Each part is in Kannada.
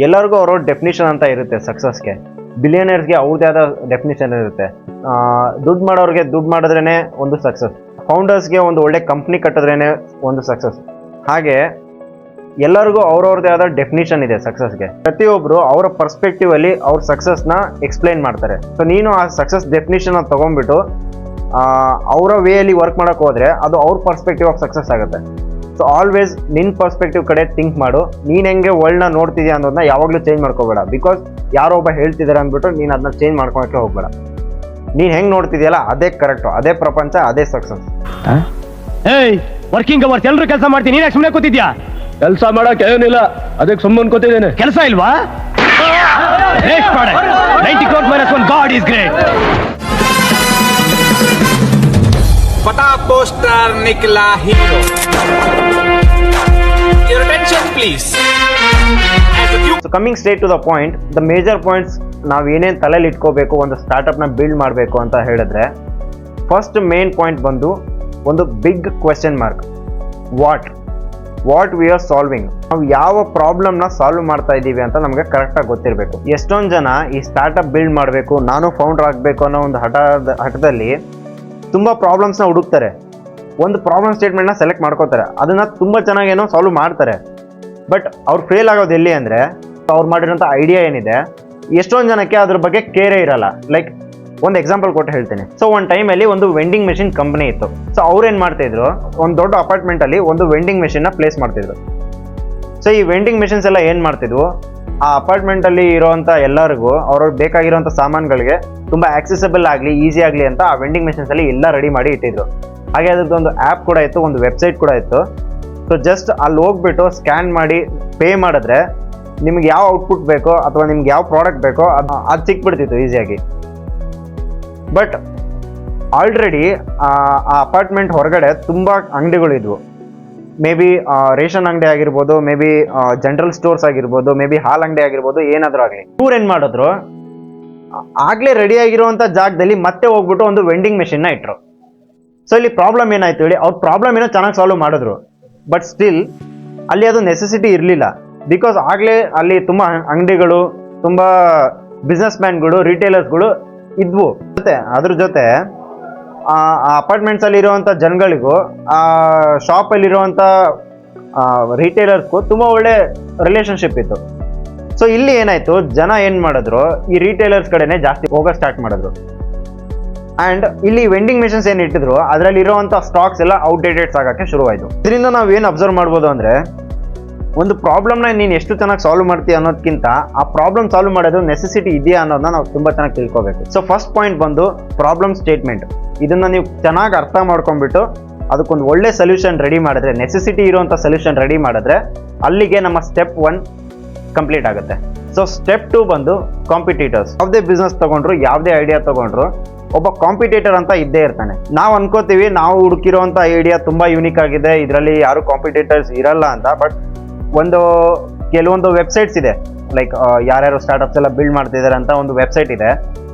ಎಲ್ಲರಿಗೂ ಅವ್ರ ಡೆಫಿನಿಷನ್ ಅಂತ ಇರುತ್ತೆ ಸಕ್ಸಸ್ಗೆ. ಬಿಲಿಯನರ್ಸ್ಗೆ ಅವ್ರದ್ದೇ ಆದ ಡೆಫಿನಿಷನ್ ಇರುತ್ತೆ. ದುಡ್ಡು ಮಾಡೋರಿಗೆ ದುಡ್ಡು ಮಾಡಿದ್ರೇ ಒಂದು ಸಕ್ಸಸ್, ಫೌಂಡರ್ಸ್ಗೆ ಒಂದು ಒಳ್ಳೆ ಕಂಪ್ನಿ ಕಟ್ಟಿದ್ರೇ ಒಂದು ಸಕ್ಸಸ್. ಹಾಗೆ ಎಲ್ಲರಿಗೂ ಅವ್ರವ್ರದ್ದೇ ಆದ ಡೆಫಿನಿಷನ್ ಇದೆ ಸಕ್ಸಸ್ಗೆ. ಪ್ರತಿಯೊಬ್ಬರು ಅವರ ಪರ್ಸ್ಪೆಕ್ಟಿವ್ ಅಲ್ಲಿ ಅವ್ರ ಸಕ್ಸಸ್ನ ಎಕ್ಸ್ಪ್ಲೈನ್ ಮಾಡ್ತಾರೆ. ಸೊ ನೀನು ಆ ಸಕ್ಸಸ್ ಡೆಫಿನಿಷನ್ ತಗೊಂಡ್ಬಿಟ್ಟು ಅವರ ವೇಯಲ್ಲಿ ವರ್ಕ್ ಮಾಡಕ್ಕೆ ಹೋದ್ರೆ ಅದು ಅವ್ರ ಪರ್ಸ್ಪೆಕ್ಟಿವ್ ಆಫ್ ಸಕ್ಸಸ್ ಆಗುತ್ತೆ. ಸೊ ಆಲ್ವೇಸ್ ನಿನ್ನ ಪರ್ಸ್ಪೆಕ್ಟಿವ್ ಕಡೆ ಥಿಂಕ್ ಮಾಡು. ನೀನು ಹೆಂಗೆ ವರ್ಲ್ಡ್ನ ನೋಡ್ತಿದ್ಯಾ ಅನ್ನೋದನ್ನ ಯಾವಾಗಲೂ ಚೇಂಜ್ ಮಾಡ್ಕೋಬೇಡ. ಬಿಕಾಸ್ ಯಾರೋ ಒಬ್ಬ ಹೇಳ್ತಿದ್ದಾರೆ ಅಂದ್ಬಿಟ್ಟು ನೀನು ಅದನ್ನ ಚೇಂಜ್ ಮಾಡ್ಕೊಳಕ್ಕೆ ಹೋಗ್ಬೇಡ. ನೀನು ಹೆಂಗೆ ನೋಡ್ತಿದ್ಯಲ್ಲ ಅದೇ ಕರೆಕ್ಟು, ಅದೇ ಪ್ರಪಂಚ, ಅದೇ ಸಕ್ಸಸ್. ವರ್ಕಿಂಗ್ ಅವರ್ಸ್ ಎಲ್ಲರೂ ಕೆಲಸ ಮಾಡ್ತೀನಿ, ನೀನು ಸುಮ್ಮನೆ ಕೂತಿದ್ಯಾ? ಕೆಲಸ ಮಾಡಕ್ ಏನಿಲ್ಲ, ಅದಕ್ಕೆ ಸುಮ್ಮನೆ ಕೂತಿದ್ದೇನೆ. ಕೆಲಸ ಇಲ್ವಾ? 90 crores minus 1, God is great. पता पोस्टर निकला hero. Your attention please. So coming straight to the point, the major points ನಾವು ಏನೇನು ತಲೆಯಲ್ಲಿ ಇಟ್ಕೋಬೇಕು ಒಂದು ಸ್ಟಾರ್ಟಪ್ನ ಬಿಲ್ಡ್ ಮಾಡಬೇಕು ಅಂತ ಹೇಳಿದ್ರೆ, ಫಸ್ಟ್ ಮೇನ್ ಪಾಯಿಂಟ್ ಬಂದು ಒಂದು big question mark. What we are solving. ನಾವು ಯಾವ ಪ್ರಾಬ್ಲಮ್ನ ಸಾಲ್ವ್ ಮಾಡ್ತಾ ಇದ್ದೀವಿ ಅಂತ ನಮಗೆ ಕರೆಕ್ಟಾಗಿ ಗೊತ್ತಿರಬೇಕು. ಎಷ್ಟೊಂದು ಜನ ಈ ಸ್ಟಾರ್ಟಪ್ ಬಿಲ್ಡ್ ಮಾಡಬೇಕು, ನಾನು ಫೌಂಡರ್ ಆಗಬೇಕು ಅನ್ನೋ ಒಂದು ಹಠದಲ್ಲಿ ತುಂಬ ಪ್ರಾಬ್ಲಮ್ಸ್ನ ಹುಡುಕ್ತಾರೆ. ಒಂದು ಪ್ರಾಬ್ಲಮ್ ಸ್ಟೇಟ್ಮೆಂಟ್ನ ಸೆಲೆಕ್ಟ್ ಮಾಡ್ಕೋತಾರೆ, ಅದನ್ನು ತುಂಬ ಚೆನ್ನಾಗೇನೋ ಸಾಲ್ವ್ ಮಾಡ್ತಾರೆ. ಬಟ್ ಅವ್ರು ಫೇಲ್ ಆಗೋದು ಎಲ್ಲಿ ಅಂದರೆ, ಅವ್ರು ಮಾಡಿರೋಂಥ ಐಡಿಯಾ ಏನಿದೆ ಎಷ್ಟೊಂದು ಜನಕ್ಕೆ ಅದ್ರ ಬಗ್ಗೆ ಕೇರೇ ಇರಲ್ಲ. ಲೈಕ್ ಒಂದು ಎಕ್ಸಾಂಪಲ್ ಕೊಟ್ಟು ಹೇಳ್ತೀನಿ. ಸೊ ಒಂದು ಟೈಮಲ್ಲಿ ಒಂದು ವೆಂಡಿಂಗ್ ಮೆಷಿನ್ ಕಂಪ್ನಿ ಇತ್ತು. ಸೊ ಅವ್ರೇನು ಮಾಡ್ತಾಯಿದ್ರು, ಒಂದು ದೊಡ್ಡ ಅಪಾರ್ಟ್ಮೆಂಟಲ್ಲಿ ಒಂದು ವೆಂಡಿಂಗ್ ಮೆಷಿನ್ನ ಪ್ಲೇಸ್ ಮಾಡ್ತಿದ್ರು. ಸೊ ಈ ವೆಂಡಿಂಗ್ ಮೆಷಿನ್ಸ್ ಎಲ್ಲ ಏನು ಮಾಡ್ತಿದ್ವು, ಆ ಅಪಾರ್ಟ್ಮೆಂಟಲ್ಲಿ ಇರೋವಂಥ ಎಲ್ಲರಿಗೂ ಅವ್ರವ್ರು ಬೇಕಾಗಿರೋಂಥ ಸಾಮಾನುಗಳಿಗೆ ತುಂಬ ಆಕ್ಸೆಸಿಬಲ್ ಆಗಲಿ, ಈಸಿ ಆಗಲಿ ಅಂತ ಆ ವೆಂಡಿಂಗ್ ಮೆಷಿನ್ಸಲ್ಲಿ ಎಲ್ಲ ರೆಡಿ ಮಾಡಿ ಇಟ್ಟಿದ್ರು. ಹಾಗೆ ಅದರದ್ದೊಂದು ಆ್ಯಪ್ ಕೂಡ ಇತ್ತು, ಒಂದು ವೆಬ್ಸೈಟ್ ಕೂಡ ಇತ್ತು. ಸೊ ಜಸ್ಟ್ ಅಲ್ಲಿ ಹೋಗ್ಬಿಟ್ಟು ಸ್ಕ್ಯಾನ್ ಮಾಡಿ ಪೇ ಮಾಡಿದ್ರೆ ನಿಮ್ಗೆ ಯಾವ ಔಟ್ಪುಟ್ ಬೇಕೋ ಅಥವಾ ನಿಮ್ಗೆ ಯಾವ ಪ್ರಾಡಕ್ಟ್ ಬೇಕೋ ಅದು ಸಿಕ್ಬಿಡ್ತಿತ್ತು ಈಸಿಯಾಗಿ. ಬಟ್ ಆಲ್ರೆಡಿ ಆ ಅಪಾರ್ಟ್ಮೆಂಟ್ ಹೊರಗಡೆ ತುಂಬ ಅಂಗಡಿಗಳಿದ್ವು. ಮೇ ಬಿ ರೇಷನ್ ಅಂಗಡಿ ಆಗಿರ್ಬೋದು, ಮೇ ಬಿ ಜನರಲ್ ಸ್ಟೋರ್ಸ್ ಆಗಿರ್ಬೋದು, ಮೇ ಬಿ ಹಾಲ್ ಅಂಗಡಿ ಆಗಿರ್ಬೋದು, ಏನಾದರೂ ಆಗಲಿ. ಇವ್ರೇನು ಮಾಡಿದ್ರು, ಆಗಲೇ ರೆಡಿ ಆಗಿರುವಂಥ ಜಾಗದಲ್ಲಿ ಮತ್ತೆ ಹೋಗ್ಬಿಟ್ಟು ಒಂದು ವೆಂಡಿಂಗ್ ಮೆಷಿನ್ನ ಇಟ್ಟರು. ಸೊ ಇಲ್ಲಿ ಪ್ರಾಬ್ಲಮ್ ಏನಾಯ್ತು ಹೇಳಿ, ಅವ್ರ ಪ್ರಾಬ್ಲಮ್ ಏನೋ ಚೆನ್ನಾಗಿ ಸಾಲ್ವ್ ಮಾಡಿದ್ರು. ಬಟ್ ಸ್ಟಿಲ್ ಅಲ್ಲಿ ಅದು ನೆಸೆಸಿಟಿ ಇರಲಿಲ್ಲ. ಬಿಕಾಸ್ ಆಗಲೇ ಅಲ್ಲಿ ತುಂಬ ಅಂಗಡಿಗಳು, ತುಂಬ ಬಿಸ್ನೆಸ್ ಮ್ಯಾನ್ಗಳು, ರಿಟೇಲರ್ಸ್ಗಳು ಇದ್ವು. ಅದ್ರ ಜೊತೆ ಆ ಅಪಾರ್ಟ್ಮೆಂಟ್ಸಲ್ಲಿ ಇರುವಂಥ ಜನಗಳಿಗೂ ಆ ಶಾಪಲ್ಲಿರುವಂಥ ರಿಟೇಲರ್ಸ್ಗೂ ತುಂಬ ಒಳ್ಳೆ ರಿಲೇಷನ್ಶಿಪ್ ಇತ್ತು. ಸೊ ಇಲ್ಲಿ ಏನಾಯಿತು, ಜನ ಏನು ಮಾಡಿದ್ರು, ಈ ರಿಟೇಲರ್ಸ್ ಕಡೆನೇ ಜಾಸ್ತಿ ಹೋಗೋಕೆ ಸ್ಟಾರ್ಟ್ ಮಾಡಿದ್ರು. ಆ್ಯಂಡ್ ಇಲ್ಲಿ ವೆಂಡಿಂಗ್ ಮೆಷಿನ್ಸ್ ಏನು ಇಟ್ಟಿದ್ರು ಅದರಲ್ಲಿ ಇರೋವಂಥ ಸ್ಟಾಕ್ಸ್ ಎಲ್ಲ ಔಟ್ಡೇಟೆಡ್ಸ್ ಆಗೋಕ್ಕೆ ಶುರುವಾಯಿತು. ಇದರಿಂದ ನಾವು ಏನು ಅಬ್ಸರ್ವ್ ಮಾಡ್ಬೋದು ಅಂದರೆ, ಒಂದು ಪ್ರಾಬ್ಲಮ್ನ ನೀನು ಎಷ್ಟು ಚೆನ್ನಾಗಿ ಸಾಲ್ವ್ ಮಾಡ್ತೀಯ ಅನ್ನೋದಕ್ಕಿಂತ ಆ ಪ್ರಾಬ್ಲಮ್ ಸಾಲ್ವ್ ಮಾಡೋದು ನೆಸೆಸಿಟಿ ಇದೆಯಾ ಅನ್ನೋದನ್ನ ನಾವು ತುಂಬ ಚೆನ್ನಾಗಿ ತಿಳ್ಕೊಬೇಕು. ಸೊ ಫಸ್ಟ್ ಪಾಯಿಂಟ್ ಬಂದು ಪ್ರಾಬ್ಲಮ್ ಸ್ಟೇಟ್ಮೆಂಟ್. ಇದನ್ನು ನೀವು ಚೆನ್ನಾಗಿ ಅರ್ಥ ಮಾಡ್ಕೊಂಡ್ಬಿಟ್ಟು ಅದಕ್ಕೊಂದು ಒಳ್ಳೆ ಸೊಲ್ಯೂಷನ್ ರೆಡಿ ಮಾಡಿದ್ರೆ, ನೆಸೆಸಿಟಿ ಇರುವಂಥ ಸೊಲ್ಯೂಷನ್ ರೆಡಿ ಮಾಡಿದ್ರೆ ಅಲ್ಲಿಗೆ ನಮ್ಮ ಸ್ಟೆಪ್ 1 ಕಂಪ್ಲೀಟ್ ಆಗುತ್ತೆ. ಸೊ ಸ್ಟೆಪ್ 2 ಬಂದು ಕಾಂಪಿಟೇಟರ್ಸ್. ಯಾವುದೇ ಬಿಸ್ನೆಸ್ ತೊಗೊಂಡ್ರು, ಯಾವುದೇ ಐಡಿಯಾ ತೊಗೊಂಡ್ರು ಒಬ್ಬ ಕಾಂಪಿಟೇಟರ್ ಅಂತ ಇದ್ದೇ ಇರ್ತಾನೆ. ನಾವು ಅನ್ಕೋತೀವಿ ನಾವು ಹುಡುಕಿರೋಂಥ ಐಡಿಯಾ ತುಂಬ ಯೂನಿಕ್ ಆಗಿದೆ, ಇದರಲ್ಲಿ ಯಾರು ಕಾಂಪಿಟೇಟರ್ಸ್ ಇರಲ್ಲ ಅಂತ. ಬಟ್ ಕೆಲವೊಂದು ವೆಬ್ಸೈಟ್ಸ್ ಇದೆ, ಲೈಕ್ ಯಾರ್ಯಾರು ಸ್ಟಾರ್ಟಪ್ಸ್ ಎಲ್ಲ ಬಿಲ್ಡ್ ಮಾಡ್ತಿದ್ದಾರೆ ಅಂತ ಒಂದು ವೆಬ್ಸೈಟ್ ಇದೆ.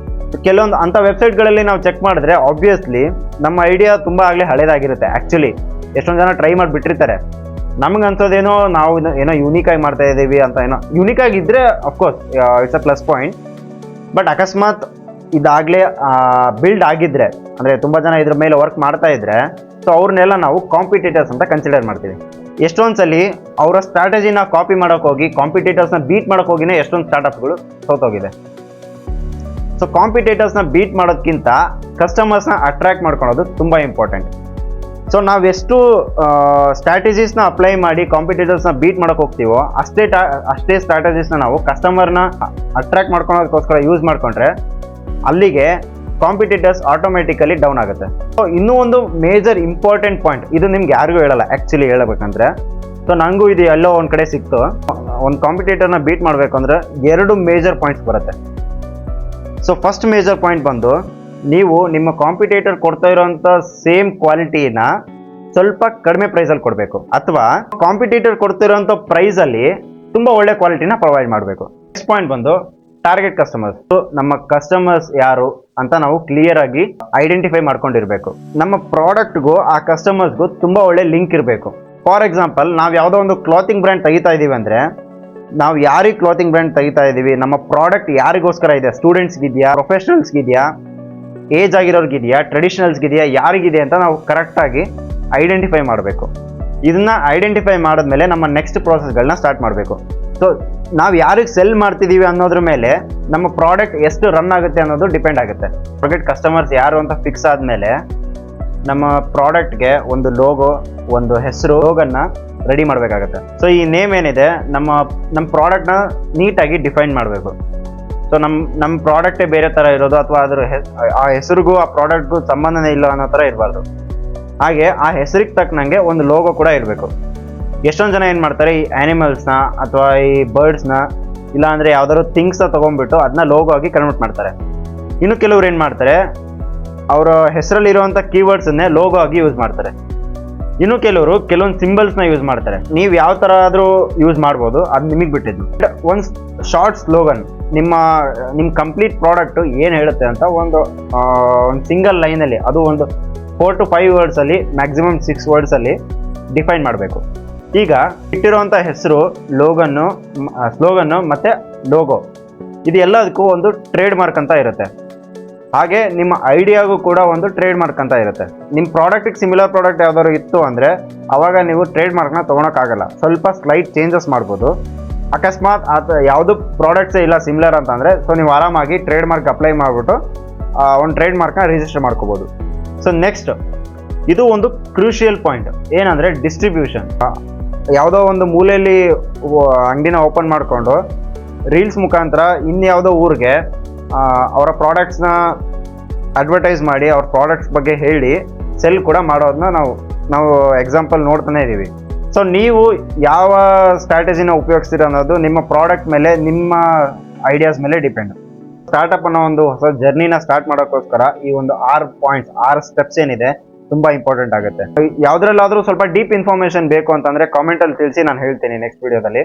ಕೆಲವೊಂದು ಅಂಥ ವೆಬ್ಸೈಟ್ಗಳಲ್ಲಿ ನಾವು ಚೆಕ್ ಮಾಡಿದ್ರೆ ಆಬ್ವಿಯಸ್ಲಿ ನಮ್ಮ ಐಡಿಯಾ ತುಂಬ ಆಗಲೇ ಹಳೇದಾಗಿರುತ್ತೆ. ಆ್ಯಕ್ಚುಲಿ ಎಷ್ಟೊಂದು ಜನ ಟ್ರೈ ಮಾಡಿಬಿಟ್ಟಿರ್ತಾರೆ. ನಮ್ಗೆ ಅನ್ಸೋದೇನೋ ನಾವು ಏನೋ ಯೂನಿಕಾಗಿ ಮಾಡ್ತಾ ಇದ್ದೀವಿ ಅಂತ. ಏನೋ ಯೂನಿಕಾಗಿದ್ದರೆ of course it's a plus point. But ಅಕಸ್ಮಾತ್ ಇದಾಗಲೇ ಬಿಲ್ಡ್ ಆಗಿದ್ದರೆ, ಅಂದರೆ ತುಂಬ ಜನ ಇದ್ರ ಮೇಲೆ ವರ್ಕ್ ಮಾಡ್ತಾ ಇದ್ರೆ, ಸೊ ಅವ್ರನ್ನೆಲ್ಲ ನಾವು ಕಾಂಪಿಟೇಟರ್ಸ್ ಅಂತ ಕನ್ಸಿಡರ್ ಮಾಡ್ತೀವಿ. ಎಷ್ಟೊಂದು ಸಲ ಅವರ ಸ್ಟ್ರಾಟಜಿನ ಕಾಪಿ ಮಾಡೋಕೆ ಹೋಗಿ, ಕಾಂಪಿಟೇಟರ್ಸ್ನ ಬೀಟ್ ಮಾಡೋಕೆ ಹೋಗಿನೇ ಎಷ್ಟೊಂದು ಸ್ಟಾರ್ಟಪ್ಗಳು ಸೋತೋಗಿದೆ. ಸೊ ಕಾಂಪಿಟೇಟರ್ಸ್ನ ಬೀಟ್ ಮಾಡೋದಕ್ಕಿಂತ ಕಸ್ಟಮರ್ಸ್ನ ಅಟ್ರ್ಯಾಕ್ಟ್ ಮಾಡ್ಕೊಳೋದು ತುಂಬ ಇಂಪಾರ್ಟೆಂಟ್. ಸೊ ನಾವೆಷ್ಟು ಸ್ಟ್ರಾಟಜೀಸ್ನ ಅಪ್ಲೈ ಮಾಡಿ ಕಾಂಪಿಟೇಟರ್ಸ್ನ ಬೀಟ್ ಮಾಡೋಕೆ ಹೋಗ್ತೀವೋ ಅಷ್ಟೇ ಸ್ಟ್ರಾಟಜೀಸ್ನ ನಾವು ಕಸ್ಟಮರ್ನ ಅಟ್ರ್ಯಾಕ್ಟ್ ಮಾಡ್ಕೊಳೋದಕ್ಕೋಸ್ಕರ ಯೂಸ್ ಮಾಡಿಕೊಂಡ್ರೆ ಅಲ್ಲಿಗೆ ಕಾಂಪಿಟೇಟರ್ಸ್ ಆಟೋಮೆಟಿಕಲಿ ಡೌನ್ ಆಗುತ್ತೆ. ಸೊ ಇನ್ನೂ ಒಂದು ಮೇಜರ್ ಇಂಪಾರ್ಟೆಂಟ್ ಪಾಯಿಂಟ್, ಇದು ನಿಮ್ಗೆ ಯಾರಿಗೂ ಹೇಳಲ್ಲ ಆ್ಯಕ್ಚುಲಿ ಹೇಳಬೇಕಂದ್ರೆ. ಸೊ ನನಗೂ ಇದು ಎಲ್ಲೋ ಒಂದು ಕಡೆ ಸಿಕ್ತು. ಒಂದು ಕಾಂಪಿಟೇಟರ್ನ ಬೀಟ್ ಮಾಡಬೇಕು ಅಂದರೆ 2 ಮೇಜರ್ ಪಾಯಿಂಟ್ಸ್ ಬರುತ್ತೆ. ಸೊ ಫಸ್ಟ್ ಮೇಜರ್ ಪಾಯಿಂಟ್ ಬಂದು, ನೀವು ನಿಮ್ಮ ಕಾಂಪಿಟೇಟರ್ ಕೊಡ್ತಾ ಇರೋಂಥ ಸೇಮ್ ಕ್ವಾಲಿಟಿನ ಸ್ವಲ್ಪ ಕಡಿಮೆ ಪ್ರೈಸಲ್ಲಿ ಕೊಡಬೇಕು, ಅಥವಾ ಕಾಂಪಿಟೇಟರ್ ಕೊಡ್ತಿರೋಂಥ ಪ್ರೈಸಲ್ಲಿ ತುಂಬ ಒಳ್ಳೆ ಕ್ವಾಲಿಟಿನ ಪ್ರೊವೈಡ್ ಮಾಡಬೇಕು. ನೆಕ್ಸ್ಟ್ ಪಾಯಿಂಟ್ ಬಂದು ಟಾರ್ಗೆಟ್ ಕಸ್ಟಮರ್ಸ್. ನಮ್ಮ ಕಸ್ಟಮರ್ಸ್ ಯಾರು ಅಂತ ನಾವು ಕ್ಲಿಯರ್ ಆಗಿ ಐಡೆಂಟಿಫೈ ಮಾಡ್ಕೊಂಡಿರ್ಬೇಕು. ನಮ್ಮ ಪ್ರಾಡಕ್ಟ್ಗೂ ಆ ಕಸ್ಟಮರ್ಸ್ಗೂ ತುಂಬ ಒಳ್ಳೆ ಲಿಂಕ್ ಇರಬೇಕು. ಫಾರ್ ಎಕ್ಸಾಂಪಲ್, ನಾವು ಯಾವುದೋ ಒಂದು ಕ್ಲಾತಿಂಗ್ ಬ್ರ್ಯಾಂಡ್ ತೆಗಿತಾ ಇದ್ದೀವಿ ಅಂದರೆ ನಾವು ಯಾರಿಗೆ ಕ್ಲಾತಿಂಗ್ ಬ್ರ್ಯಾಂಡ್ ತೆಗಿತಾ ಇದ್ದೀವಿ, ನಮ್ಮ ಪ್ರಾಡಕ್ಟ್ ಯಾರಿಗೋಸ್ಕರ ಇದೆ, ಸ್ಟೂಡೆಂಟ್ಸ್ಗಿದೆಯಾ, ಪ್ರೊಫೆಷನಲ್ಸ್ಗಿದೆಯಾ, ಏಜ್ ಆಗಿರೋರ್ಗಿದೆಯಾ, ಟ್ರೆಡಿಷನಲ್ಸ್ಗಿದೆಯಾ, ಯಾರಿಗಿದೆ ಅಂತ ನಾವು ಕರೆಕ್ಟಾಗಿ ಐಡೆಂಟಿಫೈ ಮಾಡಬೇಕು. ಇದನ್ನ ಐಡೆಂಟಿಫೈ ಮಾಡಿದ್ಮೇಲೆ ನಮ್ಮ ನೆಕ್ಸ್ಟ್ ಪ್ರೋಸೆಸ್ಗಳನ್ನ ಸ್ಟಾರ್ಟ್ ಮಾಡಬೇಕು. ಸೊ ನಾವು ಯಾರಿಗೆ ಸೆಲ್ ಮಾಡ್ತಿದ್ದೀವಿ ಅನ್ನೋದ್ರ ಮೇಲೆ ನಮ್ಮ ಪ್ರಾಡಕ್ಟ್ ಎಷ್ಟು ರನ್ ಆಗುತ್ತೆ ಅನ್ನೋದು ಡಿಪೆಂಡ್ ಆಗುತ್ತೆ. ಟಾರ್ಗೆಟ್ ಕಸ್ಟಮರ್ಸ್ ಯಾರು ಅಂತ ಫಿಕ್ಸ್ ಆದಮೇಲೆ ನಮ್ಮ ಪ್ರಾಡಕ್ಟ್ಗೆ ಒಂದು ಲೋಗೋ, ಒಂದು ಹೆಸರು, ಲೋಗನ್ನ ರೆಡಿ ಮಾಡಬೇಕಾಗತ್ತೆ. ಸೊ ಈ ನೇಮ್ ಏನಿದೆ, ನಮ್ಮ ಪ್ರಾಡಕ್ಟ್ನ ನೀಟಾಗಿ ಡಿಫೈನ್ ಮಾಡಬೇಕು. ಸೊ ನಮ್ಮ ಪ್ರಾಡಕ್ಟೇ ಬೇರೆ ಥರ ಇರೋದು ಅಥವಾ ಆ ಹೆಸರಿಗೂ ಆ ಪ್ರಾಡಕ್ಟ್ಗೂ ಸಂಬಂಧನೇ ಇಲ್ಲ ಅನ್ನೋ ಥರ ಇರಬಾರ್ದು. ಹಾಗೆ ಆ ಹೆಸರಿಗೆ ತಕ್ಕನಂಗೆ ಒಂದು ಲೋಗೋ ಕೂಡ ಇರಬೇಕು. ಎಷ್ಟೊಂದು ಜನ ಏನು ಮಾಡ್ತಾರೆ, ಈ ಆ್ಯನಿಮಲ್ಸ್ನ ಅಥವಾ ಈ ಬರ್ಡ್ಸ್ನ ಇಲ್ಲ ಅಂದರೆ ಯಾವ್ದಾದ್ರು ಥಿಂಗ್ಸ್ನ ತೊಗೊಂಡ್ಬಿಟ್ಟು ಅದನ್ನ ಲೋಗೋ ಆಗಿ ಕನ್ವರ್ಟ್ ಮಾಡ್ತಾರೆ. ಇನ್ನು ಕೆಲವ್ರು ಏನು ಮಾಡ್ತಾರೆ, ಅವರ ಹೆಸರಲ್ಲಿರುವಂಥ ಕೀವರ್ಡ್ಸನ್ನೇ ಲೋಗೋ ಆಗಿ ಯೂಸ್ ಮಾಡ್ತಾರೆ. ಇನ್ನು ಕೆಲವೊಂದು ಸಿಂಬಲ್ಸ್ನ ಯೂಸ್ ಮಾಡ್ತಾರೆ. ನೀವು ಯಾವ ಥರ ಆದರೂ ಯೂಸ್ ಮಾಡ್ಬೋದು, ಅದು ನಿಮಗೆ ಬಿಟ್ಟಿದ್ದು. ಒಂದು ಶಾರ್ಟ್ ಸ್ಲೋಗನ್, ನಿಮ್ಮ ಕಂಪ್ಲೀಟ್ ಪ್ರಾಡಕ್ಟು ಏನು ಹೇಳುತ್ತೆ ಅಂತ ಒಂದು ಸಿಂಗಲ್ ಲೈನಲ್ಲಿ, ಅದು ಒಂದು 4 to 5 ವರ್ಡ್ಸಲ್ಲಿ, ಮ್ಯಾಕ್ಸಿಮಮ್ 6 ವರ್ಡ್ಸಲ್ಲಿ ಡಿಫೈನ್ ಮಾಡಬೇಕು. ಈಗ ಇಟ್ಟಿರುವಂಥ ಹೆಸರು, ಸ್ಲೋಗನ್ನು ಮತ್ತು ಲೋಗೋ, ಇದು ಎಲ್ಲದಕ್ಕೂ ಒಂದು ಟ್ರೇಡ್ ಮಾರ್ಕ್ ಅಂತ ಇರುತ್ತೆ. ಹಾಗೆ ನಿಮ್ಮ ಐಡಿಯಾಗೂ ಕೂಡ ಒಂದು ಟ್ರೇಡ್ ಮಾರ್ಕ್ ಅಂತ ಇರುತ್ತೆ. ನಿಮ್ಮ ಪ್ರಾಡಕ್ಟಿಗೆ ಸಿಮಿಲರ್ ಪ್ರಾಡಕ್ಟ್ ಯಾವ್ದಾದ್ರು ಇತ್ತು ಅಂದರೆ ಅವಾಗ ನೀವು ಟ್ರೇಡ್ ಮಾರ್ಕ್ನ ತೊಗೊಳಕ್ಕಾಗಲ್ಲ. ಸ್ವಲ್ಪ ಸ್ಲೈಟ್ ಚೇಂಜಸ್ ಮಾಡ್ಬೋದು. ಅಕಸ್ಮಾತ್ ಯಾವುದು ಪ್ರಾಡಕ್ಟ್ಸೇ ಇಲ್ಲ ಸಿಮಿಲರ್ ಅಂತಂದರೆ, ಸೊ ನೀವು ಆರಾಮಾಗಿ ಟ್ರೇಡ್ ಮಾರ್ಕ್ ಅಪ್ಲೈ ಮಾಡಿಬಿಟ್ಟು ಒಂದು ಟ್ರೇಡ್ ಮಾರ್ಕ್ನ ರಿಜಿಸ್ಟರ್ ಮಾಡ್ಕೋಬೋದು. ಸೊ ನೆಕ್ಸ್ಟ್, ಇದು ಒಂದು ಕ್ರೂಷಿಯಲ್ ಪಾಯಿಂಟ್ ಏನಂದರೆ ಡಿಸ್ಟ್ರಿಬ್ಯೂಷನ್. ಯಾವುದೋ ಒಂದು ಮೂಲೆಯಲ್ಲಿ ಅಂಗಡಿನ ಓಪನ್ ಮಾಡಿಕೊಂಡು ರೀಲ್ಸ್ ಮುಖಾಂತರ ಇನ್ಯಾವುದೋ ಊರಿಗೆ ಅವರ ಪ್ರಾಡಕ್ಟ್ಸ್ನ ಅಡ್ವರ್ಟೈಸ್ ಮಾಡಿ ಅವ್ರ ಪ್ರಾಡಕ್ಟ್ಸ್ ಬಗ್ಗೆ ಹೇಳಿ ಸೆಲ್ ಕೂಡ ಮಾಡೋದನ್ನ ನಾವು ಎಕ್ಸಾಂಪಲ್ ನೋಡ್ತಾನೆ ಇದ್ದೀವಿ. ಸೊ ನೀವು ಯಾವ ಸ್ಟ್ರಾಟಜಿನ ಉಪಯೋಗಿಸ್ತೀರ ಅನ್ನೋದು ನಿಮ್ಮ ಪ್ರಾಡಕ್ಟ್ ಮೇಲೆ, ನಿಮ್ಮ ಐಡಿಯಾಸ್ ಮೇಲೆ ಡಿಪೆಂಡ್. ಸ್ಟಾರ್ಟಪ್ ಅನ್ನೋ ಒಂದು ಹೊಸ ಜರ್ನಿನ ಸ್ಟಾರ್ಟ್ ಮಾಡೋಕ್ಕೋಸ್ಕರ ಈ ಒಂದು 6 ಸ್ಟೆಪ್ಸ್ ಏನಿದೆ ತುಂಬ ಇಂಪಾರ್ಟೆಂಟ್ ಆಗುತ್ತೆ. ಯಾವುದ್ರಲ್ಲಾದರೂ ಸ್ವಲ್ಪ ಡೀಪ್ ಇನ್ಫಾರ್ಮೇಷನ್ ಬೇಕು ಅಂತಂದರೆ ಕಾಮೆಂಟಲ್ಲಿ ತಿಳಿಸಿ, ನಾನು ಹೇಳ್ತೀನಿ ನೆಕ್ಸ್ಟ್ ವಿಡಿಯೋದಲ್ಲಿ.